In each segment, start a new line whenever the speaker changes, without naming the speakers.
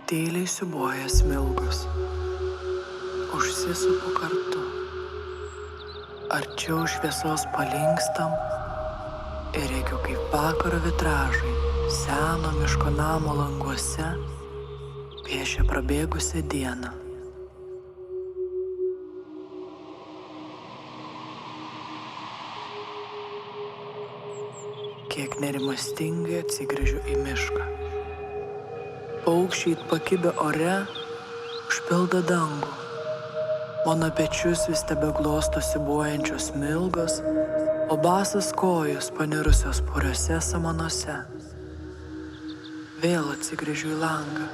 Tyliai siūbuoja smilgos. Užsisupu kartu. Arčiau šviesos palinkstam ir reikiu kaip vakaro vitražai seno miško namo languose piešia prabėgusią dieną. Kiek nerimastingai atsigręžiu į mišką. Paukščiai pakibę ore užpildo dangų. Mano pečius vis tebeglosto siūbuojančios smilgos, o basas kojos panirusios puriuose samanose. Vėl atsigręžiu į langą.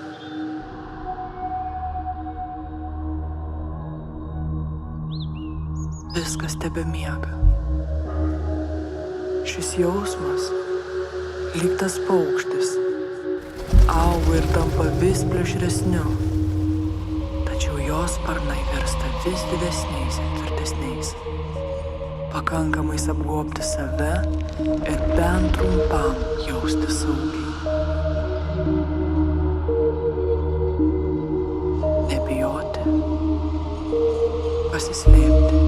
Viskas tebemiega. Šis jausmas, lyg tas paukštis, auga ir tampa vis plėšresniu, tačiau jos sparnai virsta vis didesniais ir tvirtesniais, pakankamais apgobti save ir bent trumpam jausti saugiai. Nebijoti, pasislėpti.